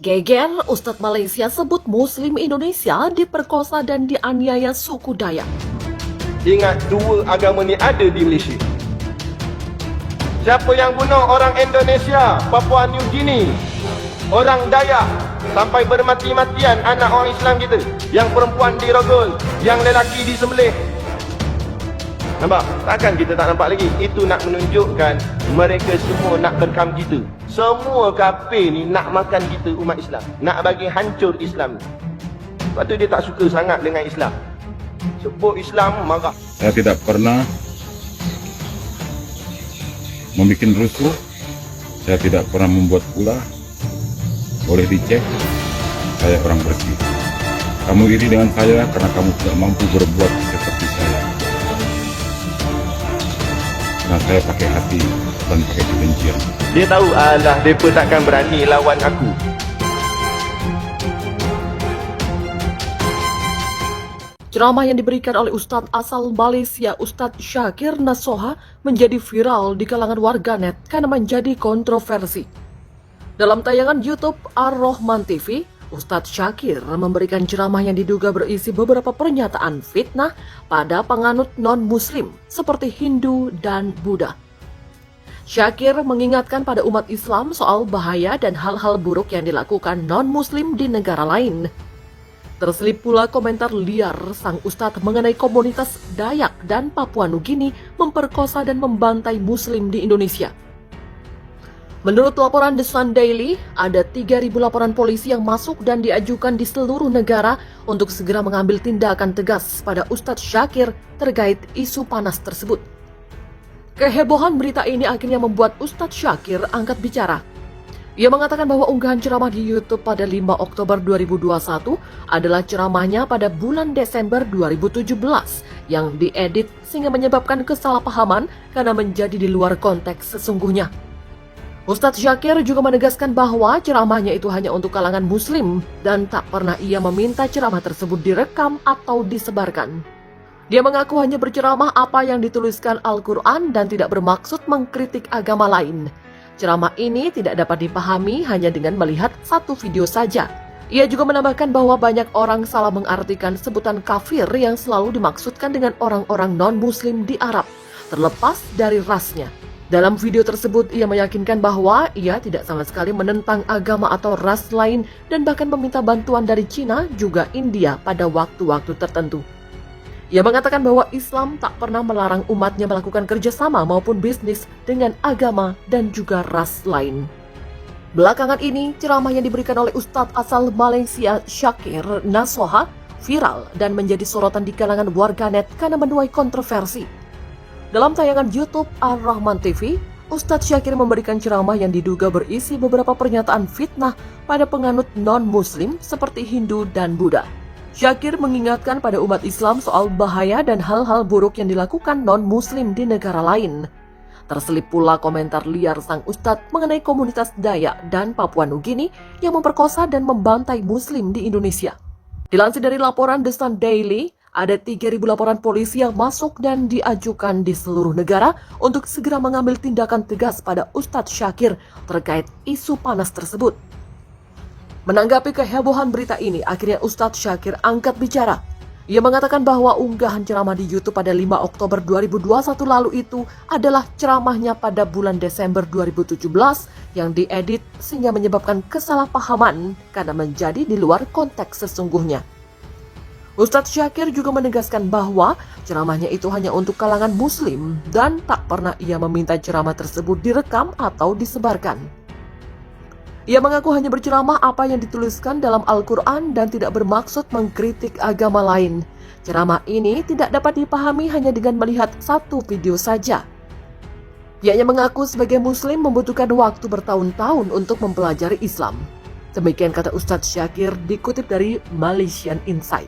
Geger, Ustadz Malaysia sebut Muslim Indonesia diperkosa dan dianiaya suku Dayak. Ingat, dua agama ni ada di Malaysia. Siapa yang bunuh orang Indonesia, Papua New Guinea, orang Dayak, sampai bermati-matian anak orang Islam kita, yang perempuan dirogol, yang lelaki disembelih. Nampak? Takkan kita tak nampak lagi? Itu nak menunjukkan mereka semua nak terkam kita. Semua kafir ni nak makan kita umat Islam, nak bagi hancur Islam. Sebab tu dia tak suka sangat dengan Islam. Sebut Islam, marah. Saya tidak pernah membuat rusuh. Saya tidak pernah membuat ulah. Boleh dicek, saya orang bersih. Kamu iri dengan saya karena kamu tidak mampu berbuat seperti saya. Karena saya pakai hati dan pakai kebencian. Dia tahu, alah, mereka takkan berani lawan aku. Ceramah yang diberikan oleh Ustadz asal Malaysia, Ustadz Syakir Nasoha, menjadi viral di kalangan warganet karena menjadi kontroversi. Dalam tayangan YouTube Ar-Rahman TV, Ustadz Syakir memberikan ceramah yang diduga berisi beberapa pernyataan fitnah pada penganut non-Muslim seperti Hindu dan Buddha. Syakir mengingatkan pada umat Islam soal bahaya dan hal-hal buruk yang dilakukan non-Muslim di negara lain. Terselip pula komentar liar sang Ustadz mengenai komunitas Dayak dan Papua Nugini memperkosa dan membantai Muslim di Indonesia. Menurut laporan The Sun Daily, ada 3.000 laporan polisi yang masuk dan diajukan di seluruh negara untuk segera mengambil tindakan tegas pada Ustadz Syakir terkait isu panas tersebut. Kehebohan berita ini akhirnya membuat Ustadz Syakir angkat bicara. Ia mengatakan bahwa unggahan ceramah di YouTube pada 5 Oktober 2021 adalah ceramahnya pada bulan Desember 2017 yang diedit sehingga menyebabkan kesalahpahaman karena menjadi di luar konteks sesungguhnya. Ustadz Syakir juga menegaskan bahwa ceramahnya itu hanya untuk kalangan Muslim dan tak pernah ia meminta ceramah tersebut direkam atau disebarkan. Dia mengaku hanya berceramah apa yang dituliskan Al-Quran dan tidak bermaksud mengkritik agama lain. Ceramah ini tidak dapat dipahami hanya dengan melihat satu video saja. Ia juga menambahkan bahwa banyak orang salah mengartikan sebutan kafir yang selalu dimaksudkan dengan orang-orang non-Muslim di Arab, terlepas dari rasnya. Dalam video tersebut, ia meyakinkan bahwa ia tidak sama sekali menentang agama atau ras lain dan bahkan meminta bantuan dari Cina juga India pada waktu-waktu tertentu. Ia mengatakan bahwa Islam tak pernah melarang umatnya melakukan kerjasama maupun bisnis dengan agama dan juga ras lain. Belakangan ini, ceramah yang diberikan oleh Ustadz asal Malaysia Syakir Nasoha viral dan menjadi sorotan di kalangan warganet karena menuai kontroversi. Dalam tayangan YouTube Ar-Rahman TV, Ustadz Syakir memberikan ceramah yang diduga berisi beberapa pernyataan fitnah pada penganut non-Muslim seperti Hindu dan Buddha. Syakir mengingatkan pada umat Islam soal bahaya dan hal-hal buruk yang dilakukan non-Muslim di negara lain. Terselip pula komentar liar sang Ustadz mengenai komunitas Dayak dan Papua Nugini yang memperkosa dan membantai Muslim di Indonesia. Dilansir dari laporan The Sun Daily, ada 3.000 laporan polisi yang masuk dan diajukan di seluruh negara untuk segera mengambil tindakan tegas pada Ustadz Syakir terkait isu panas tersebut. Menanggapi kehebohan berita ini, akhirnya Ustadz Syakir angkat bicara. Ia mengatakan bahwa unggahan ceramah di YouTube pada 5 Oktober 2021 lalu itu adalah ceramahnya pada bulan Desember 2017 yang diedit sehingga menyebabkan kesalahpahaman karena menjadi di luar konteks sesungguhnya. Ustadz Syakir juga menegaskan bahwa ceramahnya itu hanya untuk kalangan Muslim dan tak pernah ia meminta ceramah tersebut direkam atau disebarkan. Ia mengaku hanya berceramah apa yang dituliskan dalam Al-Quran dan tidak bermaksud mengkritik agama lain. Ceramah ini tidak dapat dipahami hanya dengan melihat satu video saja. Pihaknya mengaku sebagai Muslim membutuhkan waktu bertahun-tahun untuk mempelajari Islam. Demikian kata Ustadz Syakir dikutip dari Malaysian Insight.